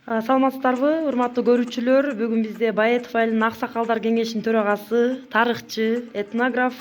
Саламатсыздарбы, урматтуу көрүүчүлөр. Бүгүн бизде Баетов айылынын Аксакалдар кеңешинин төрагасы, тарыхчы, этнограф,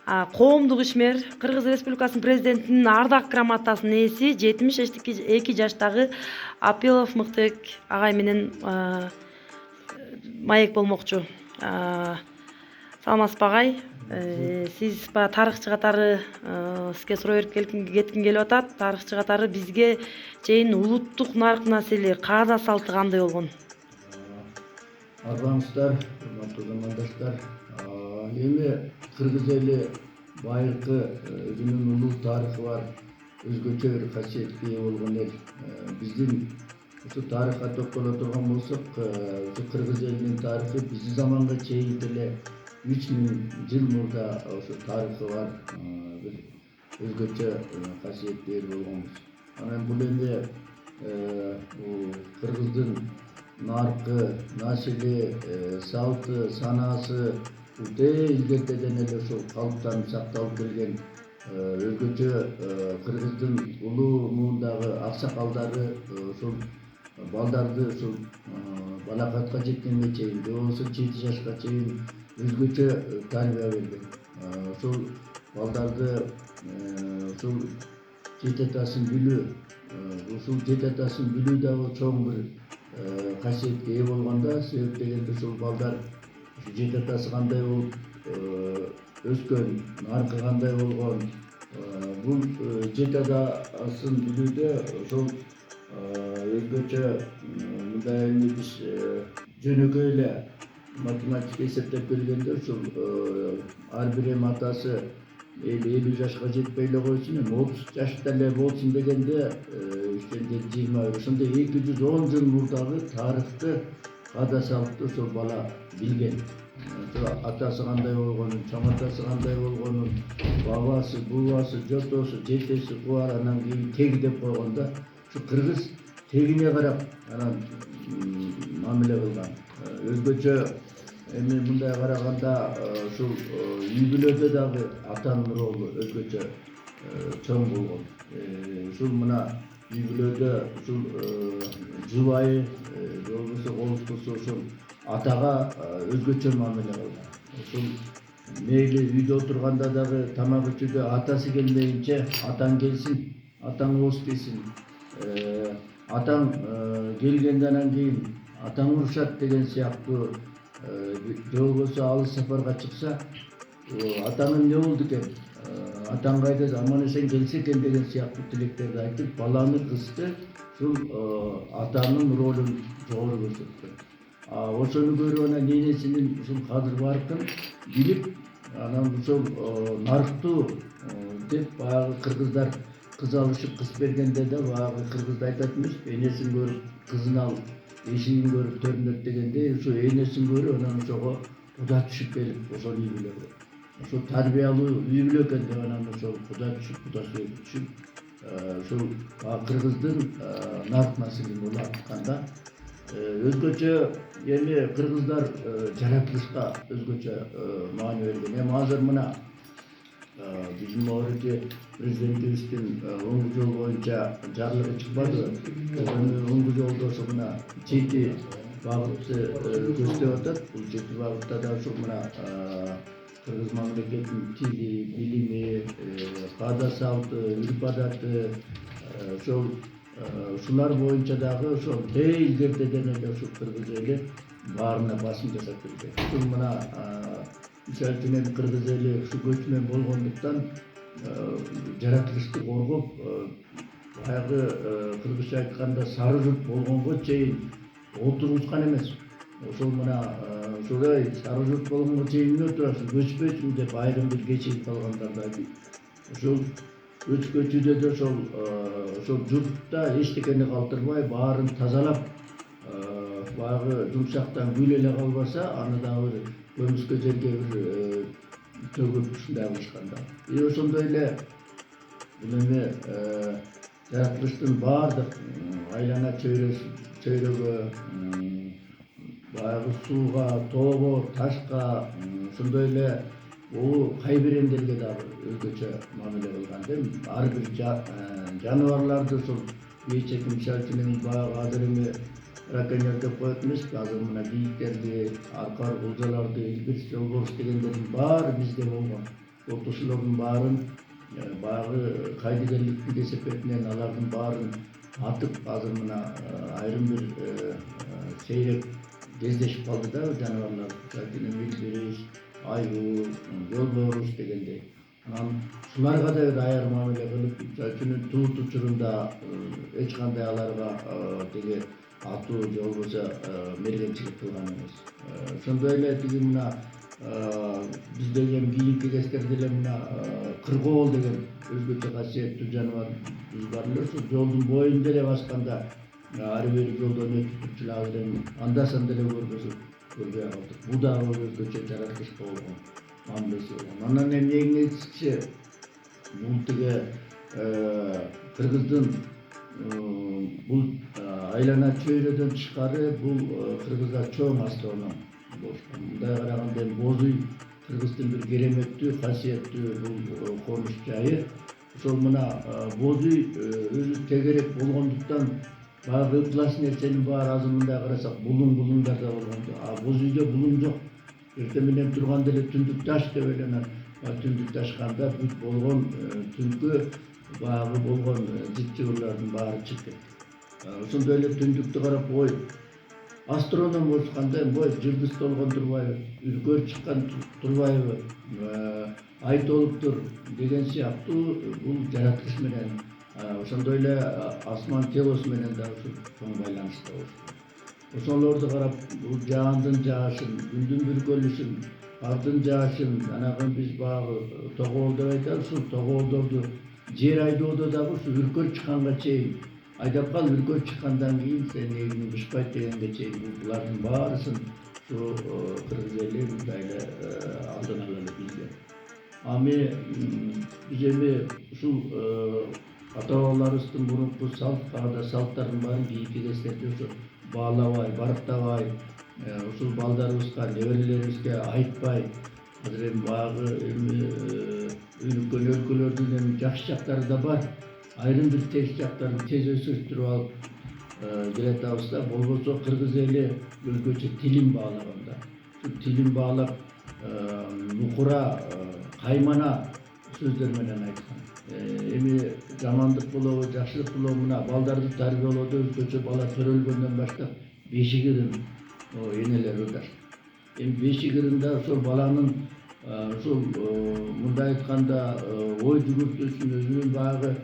коомдук ишмер, Кыргыз Республикасынын президентинин ардак грамотасынын ээси 72 жаштагы Апилов Мыктыбек агай менен маек болмокчу. Саламатсызбы агай? Сиз баягы тарыхчы катары сизге суроо берип кетким келип атат. Тарыхчы катары бизге чейин улуттук нарк населе каада салты кандай болгон? Арбаңыздар, урматтуу замандаштар. Эми кыргыз эли байыркы өзүнүн улуу тарыхы бар, өзгөчө бир касиетке ээ болгон эл. Биздин ушу тарыхка токтоло турган болсок, ушу кыргыз элинин тарыхы биздин заманга чейин деле 3000 жыл мурда ошо тарыхы бар бир өзгөчө касиетке ээ болгонбуз. Анан бул эми кыргыздын наркы, населе, салты, санаасы илгертеден эле ошол калыптанып сакталып келген өзгөчө кыргыздын улуу муундагы аксакалдары ошол балдарды ушул балакатка жеткенге чейин же болбосо 7 жашка чейин өзгөчө тарбия берген. Ошол балдарды ушул жет атасын билүү, ушул жет атасын билүү дагы чоң бир касиетке ээ болгондо, себеп дегенде ушул балдар жет атасы кандай болуп өскөн, наркы кандай болгон, бул жет атасын билүүдө ошол өзгөчө мындай эми биз жөнөкөй эле математика эсептеп келгенде ушул ар бир эми атасы 50 жашка жетпей эле койсун, эми 30 жашта эле болсун дегенде 20 ошондой 210 жыл мурдагы тарыхты, каада салтты ошол бала билген. Ошо атасы кандай болгонун, чоң атасы кандай болгонун, бабасы, бубасы, жотосу, жетеси, кубары, анан кийин теги деп койгондо, ушу кыргыз тегине карап анан мамиле кылган. Өзгөчө эми мындай караганда ушул үй бүлөдө дагы атанын ролу өзгөчө чоң болгон. Ушул мына үй бүлөдө ушул жубайы же болбосо колтусу ушул атага өзгөчө мамиле кылган. Ушул мейли үйдө отурганда дагы тамак ичүүдө атасы келмейинче атаң келсин, атаң ооз тийсин, атаң келгенде анан кийин атаң урушат деген сыяктуу, же болбосо алыс сапарга чыкса атаңын эмне болду экен, атаң кайда, аман эсен келсе экен деген сыяктуу тилектерди айтып, баланы кызды ушул атанын ролун жогору көрсөткөн. Ошону көрүп анан энесинин ушул кадыр баркын билип, анан ошол нарктуу деп баягы кыргыздар кыз алышып кыз бергенде да баягы кыргызда айтат эмеспи, энесин көрүп кызын ал, эшигин көрүп төрүнөт дегендей, ушу энесин көрүп анан ошого куда түшүп келип ошол үй бүлөгө. Ошол тарбиялуу үй бүлө экен деп анан ошол куда түшүп ушул кыргыздын нарк населин улантканда өзгөчө эми кыргыздар жаратылышка өзгөчө маани берген. Эми азыр мына биздин могорути президентибиздин оңгу жол боюнча жарлыгы чыкпадыбы? Оңгу жолдо ошо мына 7 багытты көздөп атат. Бул 7 багытта да ушул мына кыргыз мамлекетинин тили, билими, каада салты, үрп адаты, ошол ушулар боюнча дагы ошол илгертеден эле ушул кыргыз эли баарына басым жасап келген. Ушул мына мисалы үчүн эми кыргыз эли ушу көчмөн болгондуктан жаратылышты коргоп, баягы кыргызча айтканда сары журт болгонго чейин отургузган эмес. Ошол мына ушулай сары журт болгонго чейин эмне отурасың, көчпөйсүң деп айрым бир кечирип калгандар да бар. Ошол көчүүдө да ошол журтта эчтекени калтырбай, баарын тазалап, баягы жумшактан күл эле калбаса, аны дагы бир көмүскө жерге бир төгүп ушундай кылышкан да. Ошондой эле бул эми жаратылыштын баардык айлана чөйрөгө, баягы сууга, тоого, ташка, ошондой эле кайберендерге дагы өзгөчө мамиле кылган да. Ар бир жаныбарларды ушул Geçeki misal üçün azыр эми браконьер деп коет эмеспи, азыр мына кийиктерди, аркар кулжаларды, илбирс, жолборс дегендердин баары бизде болгон. Вот ушулардын баарын баягы кайдыгерликтин кесепетинен алардын баарын атып, азыр мына айрым бир сейреп кездешип калды да жаныбарлар. Мисалы үчүн илбирс, аюу, жолборс дегендей. Анан ушуларга да даяр мамиле кылып, мисалы үчүн туут учурунда эч кандай аларга тиги атуу же болбосо мергенчилик кылган эмес. Ошондой эле тиги мына биздеги эми кийинки кездерде эле мына кыргоол деген өзгөчө касиеттүү жаныбарыбыз бар эле. Ошол жолдун боюнда эле басканда ары бери жолдон өтүп турчу эле азыр эми анда санда эле көрбөй калдык. Бул дагы өзгөчө жараткычтуу болгон мамилеси болгон. Анан эми эң негизгиси бул тиги кыргыздын бул айлана чөйрөдөн тышкары бул кыргыздар чоң астроном болушкан. Мындай караганда эми Боз үй кыргыздын бир кереметтүү, касиеттүү бул конуш жайы. Ошол мына Боз үй өзү тегерек болгондуктан баягы ыплас нерсенин баары азыр мындай карасак булуңдарда болгон. Боз үйдө булуң жок. Эртең менен турганда эле түндүк таш деп ойлонот. Түндүк ташканда бүт болгон түнкү баягы болгон жыт-жыбырлардын баары чыгып кетти. Ошондой эле түндүктү карап, ой, астроном болушканда ой, жылдыз толгон турбайбы, үркөр чыккан турбайбы, ай толуптур деген сыяктуу бул жараткыч менен, ошондой эле асман телосу менен да ушул чоң байланышта болушкан. Ошолорду карап, бул жаандын жаашын, күндүн бүркөлүшүн, кардын жаашын, анан биз баягы тоголол деп айтабыз, ушул тоголдорду жер айдоодо дагы ушу үркөр чыкканга чейин айдап кал, үркөр чыккандан кийин сени эгиң бышпайт дегенге чейин булардын баарысын ушу кыргыз эли мындай эле алдын ала эле билген. Эми биз эми ушул ата бабаларыбыздын мурунку салттардын баарын кийинки кездерде ушу баалабай, барктабай, ушул балдарыбызга, неберелерибизге айтпай, азыр эми баягы өнүккөн өлкөлөрдүн эми жакшы жактары да бар. Айрым бир терс жактарын тез өсүртүп алып келатабыз да. Болбосо кыргыз эли өзгөчө тилин баалаганда, тилин баалап нукура, каймана сөздөр менен айткан. Эми жамандык болобу, жакшылык болобу, мына балдарды тарбиялоодо өзгөчө бала төрөлгөндөн баштап бешигирин энелер ырдашат. Эми бешигиринде ошол баланын ушул мындай айтканда ой жүгүртүүсүн, өзүнүн баягы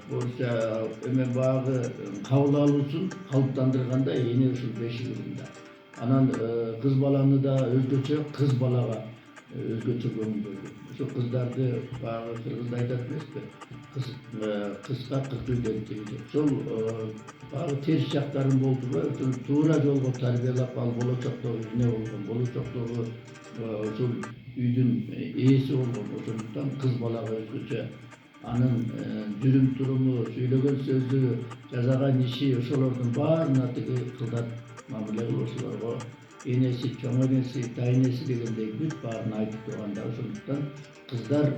орусча баягы кабыл алуусун калыптандырганда эне ушул бешигиринде. Анан кыз баланы да өзгөчө, кыз балага өзгөчө көңүл бөлгөн. Ошо кыздарды баягы кыргызда айтат эмеспи, кызга 40 үйдөн деп. Ошол баягы терс жактарын болтурбай, ошол туура жолго тарбиялап ал болочоктогу эне болгон, болочоктогу ушул үйдүн ээси болгон. Ошондуктан кыз балага өзгөчө анын жүрүм туруму, сүйлөгөн сөзү, жасаган иши, ошолордун баарына тиги кылдат мамиле кылып, ошолорго энеси, чоң энеси, тайнеси дегендей бүт баарын айтып турганда, ошондуктан кыздар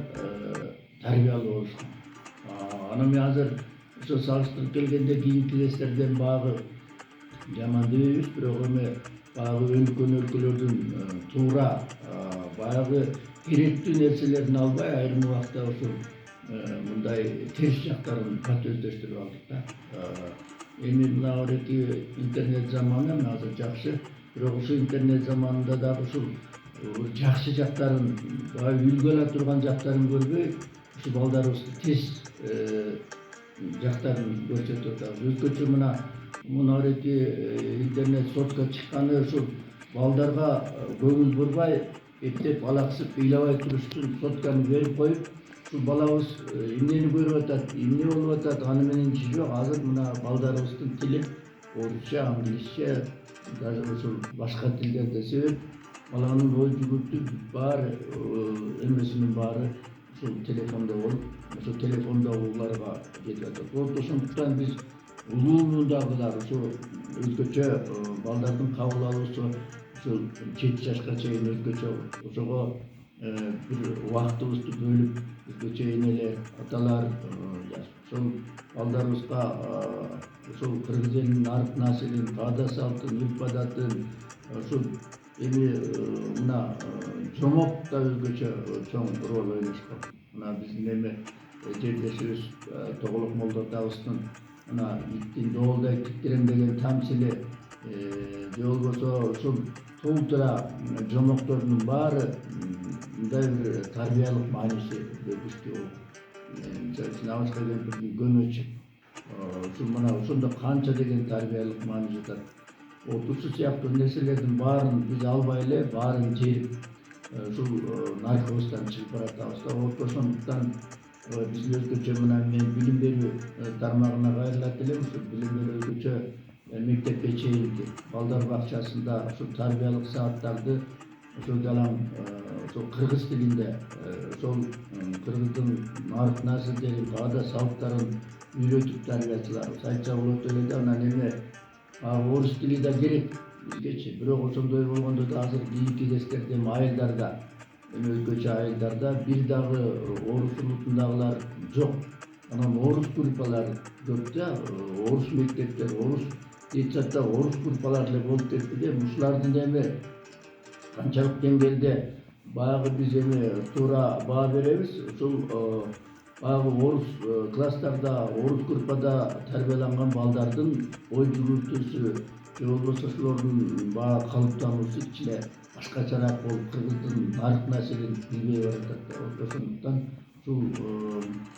тарбиялуу болушкан. Анан мен азыр ошо салыштырып келгенде кийинки кездерден баягы жаман дебейбиз, бирок эми баягы өнүккөн өлкөлөрдүн туура баягы керектүү нерселерин албай, айрым убакта ушул мындай терс жактарын кат өздөштүрүп алдык да. Эми мына ореки интернет заманы азыр жакшы, бирок ушул интернет заманында дагы ушул жакшы жактарын, үлгү ала турган жактарын көрбөй, ушул балдарыбызды терс жактарын көрсөтүп атабыз. Өзгөчө мына ореки интернет сотко чыкканы ушул балдарга көңүл бурбай, эптеп алаксып ыйлабай туруш үчүн сотканы берип коюп, ушул балабыз эмнени көрүп атат, эмне болуп атат, аны менен иши жок. Азыр мына балдарыбыздын тили орусча, англисче, даже ушул башка тилдерде себеп баланын ой жүгүртүү баары эмесинин баары ушул телефондо болуп, ошол телефондогуларга жетип атат. Вот ошондуктан биз улуудагылар ошо өзгөчө балдардын кабыл алуусу ушул 7 жашка чейин өзгөчө, ошого bir убактыбызды бөлүп бизге чейин эле аталар ошол балдарыбызга ушул кыргыз элинин арк населин, каада салтын, үрп адатын ушул эми мына жомок да өзгөчө чоң роль ойношкон. Мына биздин эми жерлешибиз Тоголок молдо атабыздын мына иттин доолдай тиктиремдеген тамчили же болбосо ушул толтура жомоктордун баары мындай бир тарбиялык мааниси күчтүү. Мисалы үчүн Абашка кемпирдин көмөчү ушул мына ошондо канча деген тарбиялык маани жатат. Ушул сыяктуу нерселердин баарын биз албай эле баарын жерип ушул наркыбыздан чыгып баратабыз да. Ошондуктан биз өзгөчө мына мен билим берүү тармагына кайрылат элем. Ушул билим берүү өзгөчө мектепке чейинки балдар бакчасында ушул тарбиялык сааттарды ошол жалаң ошол кыргыз тилинде ошол кыргыздын нарк населдерин, каада салттарын үйрөтүп тарбиячыларыбыз айтса болот эле да. Анан эми орус тили да керек бизгечи. Бирок ошондой болгондо да азыр кийинки кездерде айылдарда эми өзгөчө айылдарда бир дагы орус улутундагылар жок. Анан орус группалары көп да, орус мектептер, орус детсадда орус группалары эле болуп кетти да. Ушулардын эми канчалык деңгээлде баягы биз эми туура баа беребиз, ушул баягы орус класстарда, орус группада тарбияланган балдардын ой жүгүртүүсү же болбосо ошолордун баягы калыптануусу кичине башкачараак болуп кыргыздын нарк населин билбей баратат да. Ошондуктан ушул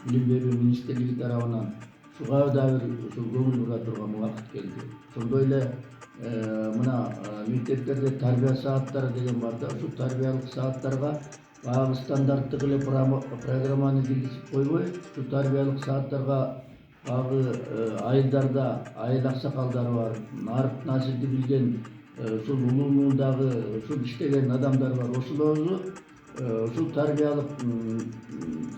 билим берүү министрлиги тарабынан ушуга дагы бир ушул көңүл бура турган убакыт келди. Ошондой эле мына мектептерде тарбия сааттары деген бар да. Ушул тарбиялык сааттарга баягы стандарттык эле программаны киргизип койбой, ушул тарбиялык сааттарга баягы айылдарда айыл аксакалдары бар, нарк населди билген ушул улуу муундагы ушул иштеген адамдар бар. Ошолорду ушул тарбиялык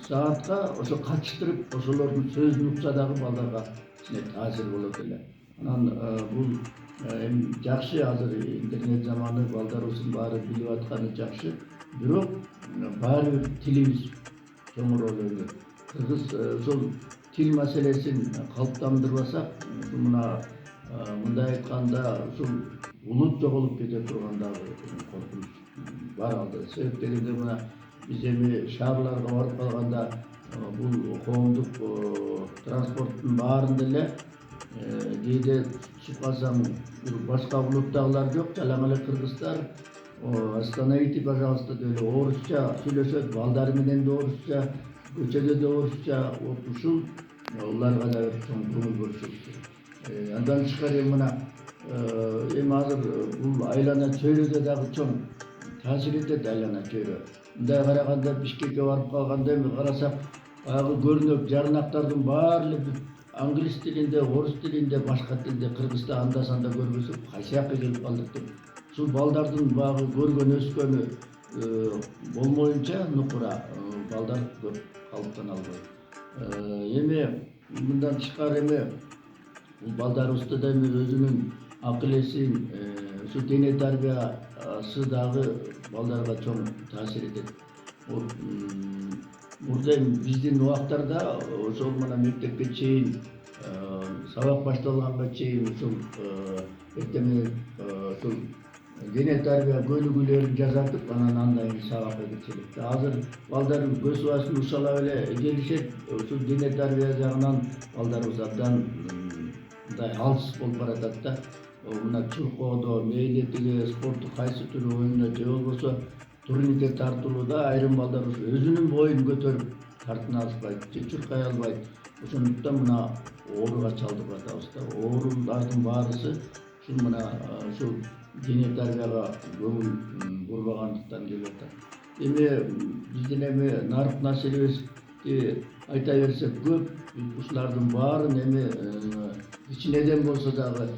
саатка ошо катыштырып, ошолордун сөзүн укса дагы балдарга кичине таасир болот эле. Анан бул эми жакшы, азыр интернет заманы, балдарыбыздын баары билип атканы жакшы. Бирок баары бир тилибиз чоң роль ойнойт. Кыргыз ошол тил маселесин калыптандырбасак, мына мындай айтканда ушул улут жоголуп кете турган дагы коркунуч бар алда. Себеп дегенде мына биз эми шаарларга барып калганда бул коомдук транспорттун баарында эле кээде түшүп калсаң башка улуттагылар жок, жалаң эле кыргыздар остановите, пожалуйста деп эле орусча сүйлөшөт, балдары менен да орусча, көчөдө да орусча. Ушул уларга да чоң көңүл бурушубуз керек. Андан тышкары мына эми азыр бул айлана чөйрөдө дагы чоң таасир этет. Айлана чөйрө мындай караганда Бишкекке барып калганда эми карасак баягы көрүнөк жарнактардын баары эле англис тилинде, орус тилинде, башка тилде, кыргызда анда-санда көрбөсөк кайсы жакка келип калдык деп. Ушул балдардын баягы көргөн өскөнү болмоюнча нукура балдар көп калыптана албайт. Эми мындан тышкары эми бул балдарыбызды да эми өзүнүн акыл эсин, ушу дене тарбиясы дагы балдарга чоң таасир этет. Мурда биздин убактарда ошол мына мектепке чейин сабак башталганга чейин ушул эртең ушул дене тарбия көйнөгүлөрүн жасатып, анан андан кийин сабакка кетиш элек. Азыр балдар көз басын ушалап эле келишет. Ушул дене тарбия жагынан балдарыбыз абдан мындай алыс болуп баратат да. Мына чуркоодо, мейли тиги спорттук кайсы түрү оюнда же болбосо турникке тартылууда айрым балдар өзүнүн боюн көтөрүп тартына алышпайт же чуркай албайт. Ошондуктан мына ооруга чалдыгып атабыз да. Оорулардын баарысы ушул мына ушул дене тарбияга көңүл бурбагандыктан келип атат. Эми биздин эми нарк населебизди айта берсек көп. Ушулардын баарын эми кичинеден болсо дагы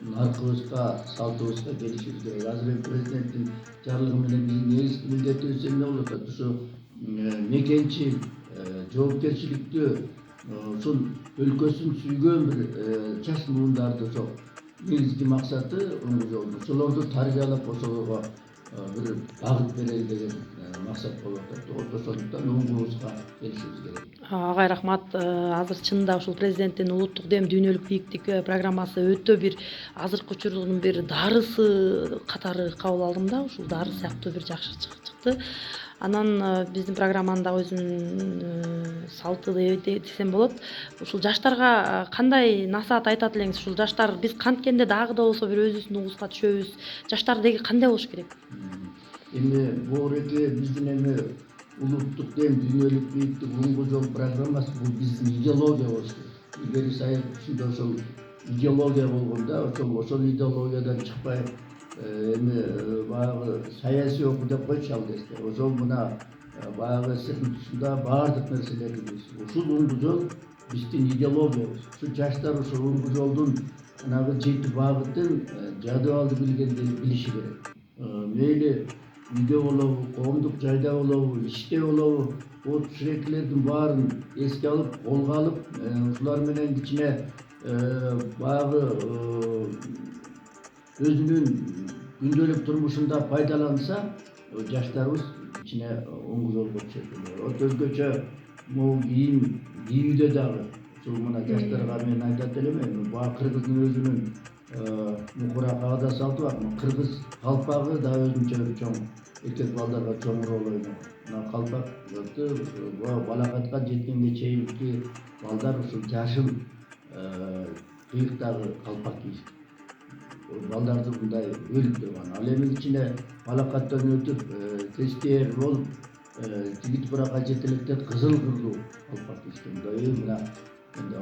наркыбызга, салтыбызга келишибиз керек. Азыр президенттин жарлыгы менен биздин негизги милдетибиз эмне болуп атат? Ушу мекенчил, жоопкерчиликтүү, ушул өлкөсүн сүйгөн бир жаш муундарды ошо негизги максаты ошолорду тарбиялап, ошолорго bir багыт берели деген максат болуп атат. Ошондуктан оңгубузга келишибиз керек. Агай рахмат. Азыр чынында ушул президенттин улуттук дем дүйнөлүк бийиктик программасы өтө бир азыркы учурдун бир дарысы катары кабыл алдым да. Ушул дары сыяктуу бир жакшы чыкты. Анан биздин программанын да өзүнүн салты десем болот. Ушул жаштарга кандай насаат айтат элеңиз? Ушул жаштар биз канткенде дагы да болсо бир өзүбүздүн угузга түшөбүз. Жаштар деги кандай болуш керек? Эми боореке биздин эми улуттук дем дүйнөлүк бийиктик оңго жол программасы бул биздин идеология болуш керек. Илгери Совет ичинде ошол идеология болгондо ошол идеологиядан чыкпай эми баягы саясий окуу деп койчу ал кезде. Ошол мына баягы СССРдин тушунда баардык нерселерди биз ушул оңго жол биздин идеологиябыз. Ушу жаштар ушул оңго жолдун анагы 7 багытын жадыбалды билиши керек. Мейли үйдө болобу, коомдук жайда болобу, иште болобу, ушул ширекелердин баарын эске алып, колго алып, ушулар менен кичине баягы өзүнүн күндөлүк турмушунда пайдаланса, жаштарыбыз кичине оңго жолго түшөт. Өзгөчө могу кийим кийүүдө дагы ушул мына жаштарга мен айтат элем, баягы кыргыздын өзүнүн мукура каада салты бар. Кыргыз калпагы да өзүнчө бир чоң эркек балдарга чоң роль ойнойт. Мына калпакты балакатка жеткенге чейинки балдар ушул жашыл кыйыктагы калпак кийишет. Балдарды мындай өлүп турган. Ал эми кичине балакаттан өтүп тестер болуп жигит буракка жете электе кызыл кырдуу калпак кийишкен. Мына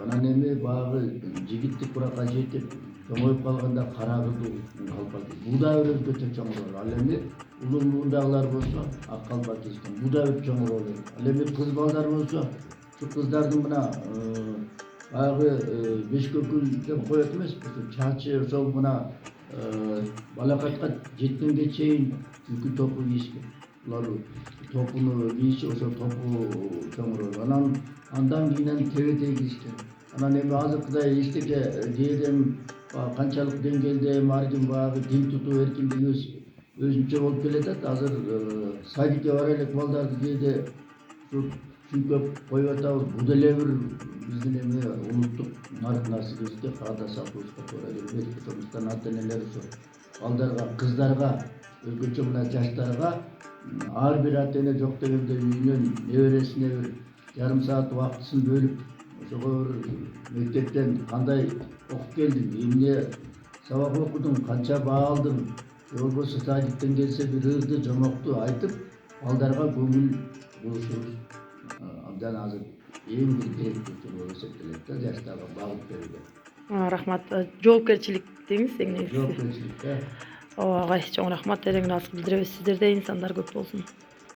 анан эми баягы жигиттик буракка жетип чоңоюп калганда кара кырдуу калпак. Бул да бир өзгөчө чоң роль. Ал эми улуундагылар болсо ак калпак кийишкен. Бул да бир чоң роль. Ал эми кыз балдар болсо ушу кыздардын мына баягы бешкөкүл деп коет эмеспи? Чачы ошол мына балакатка жеткенге чейин үкү топу кийишкен. Булар топуну кийиши ошол топу чоң роль. Андан кийин тебетей кийишкен. Анан эми азыркыдай эчтеке кээден канчалык деңгээлде ар ким баягы дин тутуу эркиндигибиз өзүнчө болуп келатат. Азыр садикке бара элек балдарды кээде чүйкөп коюп атабыз. Бул деле бир биздин эми улуттук нарсыбызды каада салтыбызга туура келбейт. Ошондуктан ата-энелер балдарга, кыздарга, өзгөчө мына жаштарга ар бир ата-эне жок дегенде үйүнөн небересине бир жарым саат убактысын бөлүп, ошого бир мектептен кандай окуп келдиң, эмне сабак окудуң, канча баа алдың, же болбосо садиктен келсе бир ырды жомокту айтып, балдарга көңүл бурушубуз абдан азыр эң бир керектүү болуп эсептелет да жаштарга багыт берүүгө. Рахмат. Жоопкерчилик деңиз эң негизгиси. Жоопкерчилик да. Ооба агай, чоң рахмат. Терең ыраазычылык билдиребиз. Сиздерде инсандар көп болсун.